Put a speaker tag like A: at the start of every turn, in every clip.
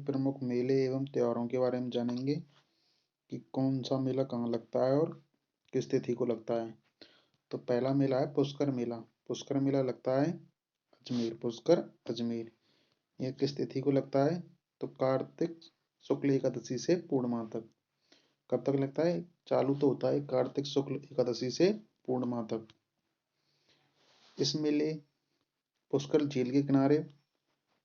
A: प्रमुख मेले एवं त्योहारों के बारे में जानेंगे कि कौन सा मेला कहाँ लगता है और किस तिथि को लगता है। तो पहला मेला है पुष्कर मेला। पुष्कर मेला लगता है अजमेर, पुष्कर अजमेर। यह किस तिथि को लगता है? तो कार्तिक शुक्ल एकादशी से पूर्णिमा तक। कब तक लगता है? चालू तो होता है कार्तिक शुक्ल एकादशी से पूर्णिमा तक। इस मेले पुष्कर झील के किनारे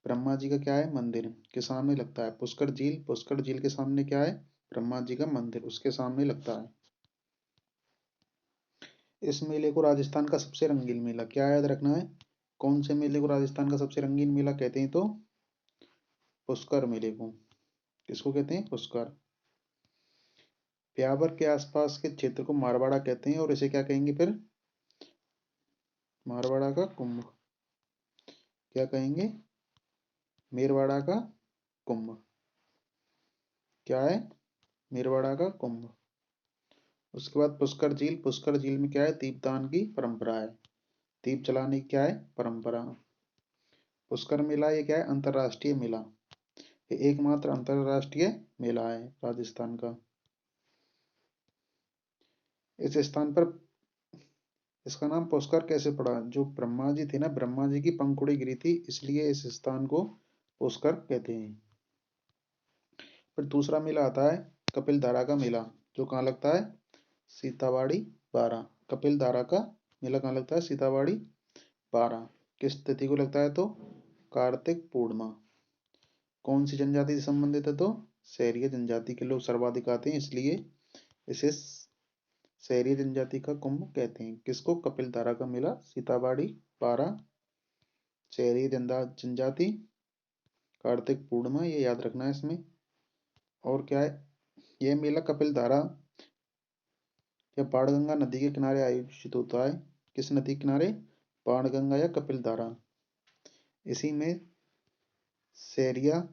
A: ब्रह्मा जी का क्या है? मंदिर के सामने लगता है। पुष्कर झील, पुष्कर झील के सामने क्या है? ब्रह्मा जी का मंदिर, उसके सामने लगता है। इस मेले को राजस्थान का सबसे रंगीन मेला, क्या याद रखना है? कौन से मेले को राजस्थान का सबसे रंगीन मेला कहते हैं? तो पुष्कर मेले को। किसको कहते हैं? पुष्कर। ब्यावर के आसपास के क्षेत्र को मारवाड़ा कहते हैं और इसे क्या कहेंगे फिर? मारवाड़ा का कुंभ। क्या कहेंगे? मेरवाड़ा का कुंभ। क्या है? मेरवाड़ा का कुंभ। उसके बाद पुष्कर झील। पुष्कर झील में क्या है? दीपदान की परंपरा है। दीप जलाने की क्या है? परंपरा। पुष्कर मेला ये क्या है? अंतरराष्ट्रीय मेला। ये एकमात्र अंतरराष्ट्रीय मेला है राजस्थान का। इस स्थान पर इसका नाम पुष्कर कैसे पड़ा? जो ब्रह्मा जी थे ना, ब्रह्मा जी की पंखुड़ी गिरी थी, इसलिए इस स्थान को पुष्कर कहते हैं। फिर दूसरा मेला आता है कपिल धारा का मेला, जो कहाँ लगता है? सीतावाड़ी बारा। कपिल धारा का मेला कहाँ लगता है? सीतावाड़ी बारा। किस तिथि को लगता है? तो कार्तिक पूर्णिमा। कौन सी जनजाति से संबंधित है? तो शहरीय जनजाति के लोग सर्वाधिक आते हैं, इसलिए इसे शहरी जनजाति का कुंभ कहते हैं। किसको? कपिल धारा का मेला, सीतावाड़ी बारा, शहरी जनजाति, कार्तिक पूर्णिमा, ये याद रखना है इसमें। और क्या है? यह मेला कपिल धारा या बाणगंगा नदी के किनारे आयोजित होता है। किस नदी के किनारे? बाणगंगा या कपिल धारा। इसी में शहरिया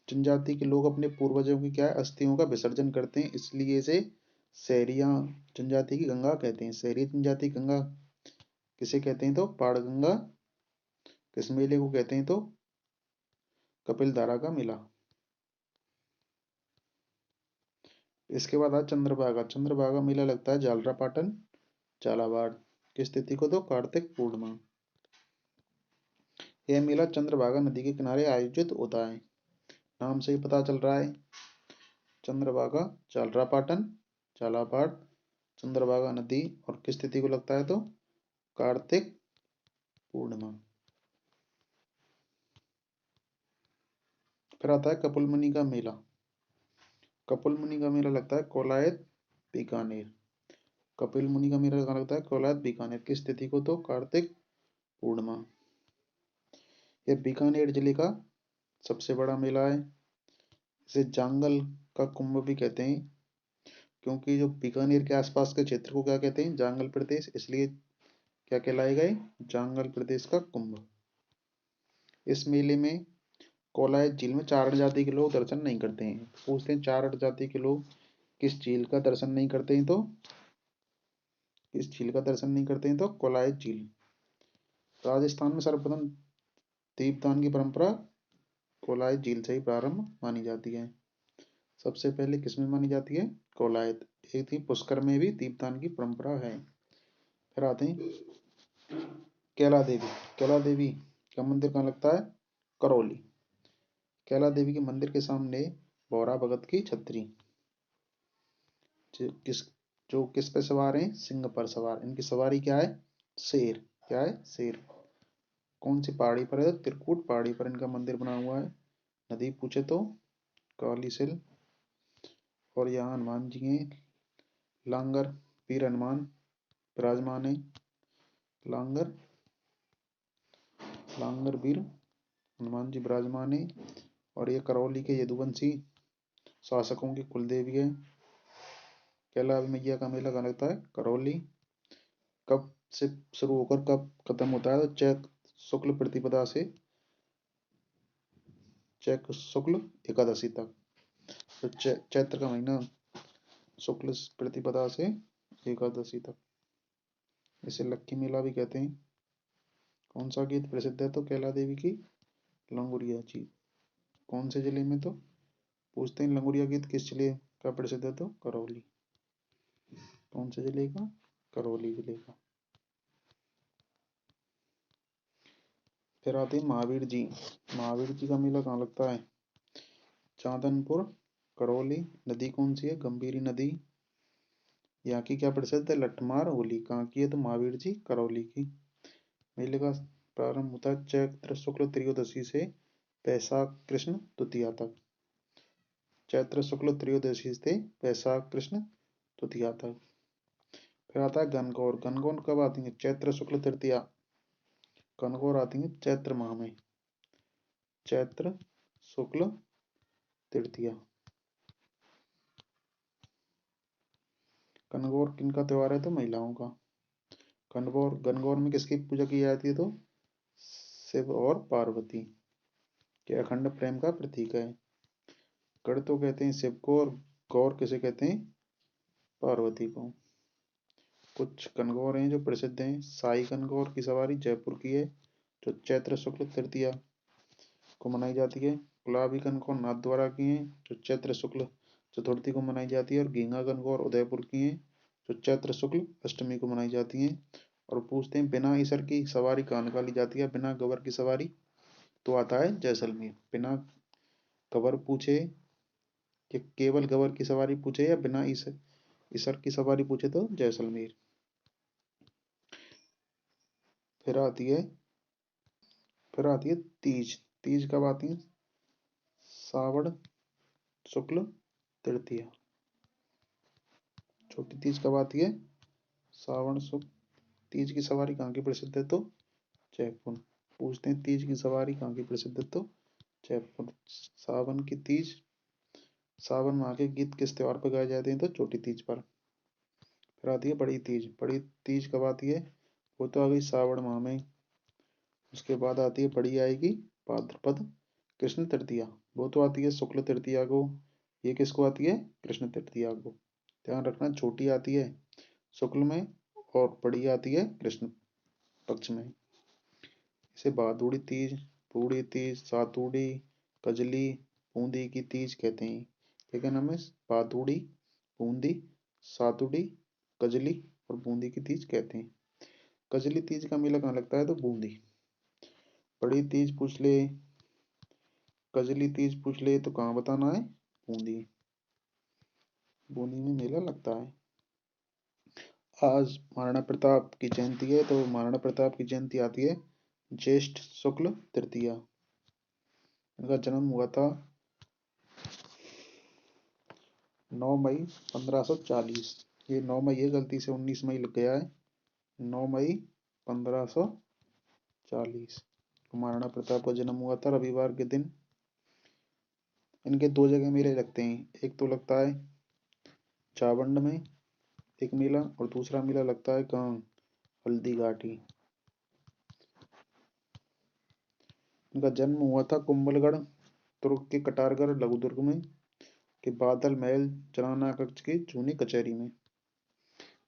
A: जनजाति के लोग अपने पूर्वजों की क्या है? अस्थियों का विसर्जन करते हैं, इसलिए इसे शहरिया जनजाति की गंगा कहते हैं। शहरी जनजाति गंगा किसे कहते हैं? तो बाणगंगा। किस मेले को कहते हैं? तो कपिल धारा का मेला। इसके बाद आज चंद्रभागा। चंद्रभागा मेला लगता है झालरापाटन, झालावाड़। किस तिथि को? तो कार्तिक पूर्णिमा। यह मेला चंद्रभागा नदी के किनारे आयोजित होता है। नाम से ही पता चल रहा है। चंद्रभागा, झालरापाटन, झालावाड़, चंद्रभागा नदी, और किस तिथि को लगता है? तो कार्तिक पूर्णिमा। फिर आता है कपिल मुनि का मेला। कपिल मुनि का मेला लगता है कोलायत, बीकानेर। कपिल मुनि का मेला कहाँ लगता है? कोलायत, बीकानेर। किस तिथि को? तो कार्तिक पूर्णिमा। यह बीकानेर जिले का सबसे बड़ा मेला है। इसे जांगल का कुंभ भी कहते हैं, क्योंकि जो बीकानेर के आसपास के क्षेत्र को क्या कहते हैं? जांगल प्रदेश, इसलिए क्या कहलाएगा? जांगल प्रदेश का कुंभ। इस मेले में कोलायत झील में चारण जाति के लोग दर्शन नहीं करते हैं। पूछते हैं चारण जाति के लोग किस झील का दर्शन नहीं करते हैं? तो किस झील का दर्शन नहीं करते हैं? तो कोलायत झील। राजस्थान में सर्वप्रथम दीपदान की परंपरा कोलायत झील से ही प्रारंभ मानी जाती है। सबसे पहले किसमें मानी जाती है? कोलायत। एक थी पुष्कर में भी दीपदान की परंपरा है। फिर आते हैं कैला देवी। कैला देवी का मंदिर कहाँ लगता है? करौली। कैला देवी के मंदिर के सामने भौरा भगत की छतरी। जो किस जो किस पे सवार हैं? सिंह पर सवार। इनकी सवारी क्या है? शेर। क्या है? शेर। कौन सी पहाड़ी पर है? त्रिकूट पहाड़ी पर इनका मंदिर बना हुआ है। नदी पूछे तो काली सिल। और यहाँ हनुमान जी हैं, लांगर वीर हनुमान विराजमान है। लांगर लांगर वीर हनुमान जी विराजमान है। और ये करौली के यदुवंशी शासकों की कुलदेवी है। कैला मैया का मेला कहाँ लगता है? करौली। कब से शुरू होकर कब खत्म होता है? तो चैत्र शुक्ल प्रतिपदा से चैत्र शुक्ल एकादशी तक। तो चैत्र का महीना शुक्ल प्रतिपदा से एकादशी तक। इसे लक्की मेला भी कहते हैं। कौन सा गीत प्रसिद्ध है? तो कैला देवी की लंगुरिया जी। कौन से जिले में? तो पूछते हैं लंगूरिया गीत किस जिले का प्रसिद्ध है? तो करौली। कौन से जिले का? करौली जिले का। फिर आते हैं महावीर जी। महावीर जी का मेला कहाँ लगता है? चांदनपुर, करौली। नदी कौन सी है? गंभीरी नदी। यहाँ की क्या प्रसिद्ध है? लठमार होली। कहाँ की है? तो महावीर जी करौली की। मेले का प्रारंभ होता है चैत्र शुक्ल त्रयोदशी से वैशाख कृष्ण तृतीया तक। चैत्र शुक्ल त्रयोदशी से वैशाख कृष्ण तृतीया तक। फिर आता है गणगौर। गणगौर कब आती है? चैत्र शुक्ल तृतीया। गणगौर आती है चैत्र माह में। चैत्र शुक्ल तृतीया। गणगौर किनका त्योहार है? तो महिलाओं का। गणगौर गणगौर में किसकी पूजा की जाती है? तो शिव और पार्वती के अखंड प्रेम का प्रतीक है। गण तो कहते हैं शिव को, और गौर किसे कहते हैं? पार्वती को। कुछ गणगौर हैं जो प्रसिद्ध हैं। साई गणगौर की सवारी जयपुर की है, जो चैत्र शुक्ल तृतीया को मनाई जाती है। गुलाबी गणगौर नाथद्वारा की हैं, जो चैत्र शुक्ल चतुर्थी को मनाई जाती है। और गींगा गणगौर उदयपुर की हैं, जो चैत्र शुक्ल अष्टमी को मनाई जाती हैं। और पूछते हैं बिना ईसर की सवारी कहाँ निकाली जाती है? बिना गवर की सवारी? तो आता है जैसलमेर। बिना गवर पूछे, कि केवल गवर की सवारी पूछे, या बिना ईसर की सवारी पूछे, तो जैसलमेर। फिर आती है फिर आती है तीज। तीज कब आती है? श्रावण शुक्ल तृतीया। छोटी तीज कब आती है? श्रावण शुक्ल। तीज की सवारी कहाँ की प्रसिद्ध है? तो जयपुर। पूछते हैं तीज की सवारी कहाँ की प्रसिद्ध है? तो जयपुर। सावन की तीज। सावन माह के गीत किस त्योहार पर गाए जाते हैं? तो छोटी तीज पर। फिर आती है बड़ी तीज। बड़ी तीज कब आती है? वो तो आ गई श्रावण माह में। उसके बाद आती है बड़ी आएगी भाद्रपद कृष्ण तृतीया। वो तो आती है शुक्ल तृतीया को। ये किसको आती है? कृष्ण तृतीया को। ध्यान रखना, छोटी आती है शुक्ल में और बड़ी आती है कृष्ण पक्ष में। इसे भादुड़ी तीज, बूढ़ी तीज, सातुड़ी, कजली, बूंदी की तीज कहते हैं। ठीक है नाम है? भादुड़ी, बूंदी, सातुड़ी, कजली और बूंदी की तीज कहते हैं। कजली तीज का मेला कहाँ लगता है? तो बूंदी। बड़ी तीज पूछ ले, कजली तीज पूछ ले, तो कहाँ बताना है? बूंदी। बूंदी में मेला लगता है। आज महाराणा प्रताप की जयंती है, तो महाराणा प्रताप की जयंती आती है ज्येष्ठ शुक्ल तृतीया। इनका जन्म हुआ था 9 मई 1540। ये 9 मई है, गलती से 19 मई लग गया है। 9 मई 1540 महाराणा प्रताप का जन्म हुआ था रविवार के दिन। इनके दो जगह मेले लगते हैं। एक तो लगता है चावंड में एक मेला, और दूसरा मेला लगता है कहाँ? हल्दी घाटी। इनका जन्म हुआ था कुंभलगढ़ तुर्क के कटारगढ़ लघुदुर्ग में के बादल महल जनाना कक्ष की जूनी कचहरी में।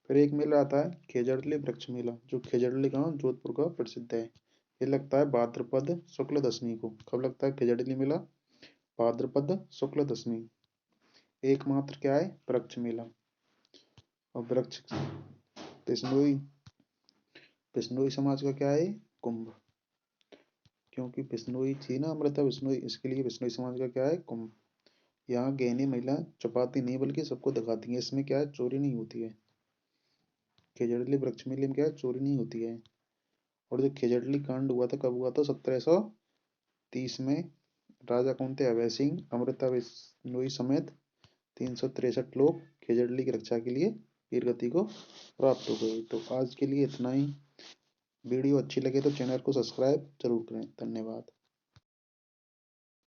A: फिर एक मेला आता है खेजड़ली वृक्ष मेला, जो खेजड़ली गांव जोधपुर का प्रसिद्ध है। ये लगता है भाद्रपद शुक्ल दशमी को। कब लगता है खेजड़ली मेला? भाद्रपद शुक्ल दशमी। एकमात्र क्या है? वृक्ष मेला। और वृक्ष बिश्नोई बिश्नोई समाज का क्या है? कुंभ। क्योंकि बिश्नोई थी ना अमृता बिश्नोई, इसके लिए बिश्नोई समाज का क्या है? कुंभ। यहाँ गहनी महिला छुपाती नहीं बल्कि सबको दिखाती है। इसमें क्या है? चोरी नहीं होती है। खेजड़ली वृक्ष मेले में क्या है? चोरी नहीं होती है। और जो खेजड़ली कांड हुआ था कब हुआ था? 1730 में। राजा कौन थे? अभय सिंह। अमृता बिश्नोई समेत 363 लोग खेजड़ली की रक्षा के लिए वीरगति को प्राप्त हो गए। तो आज के लिए इतना ही। वीडियो अच्छी लगे तो चैनल को सब्सक्राइब जरूर करें। धन्यवाद।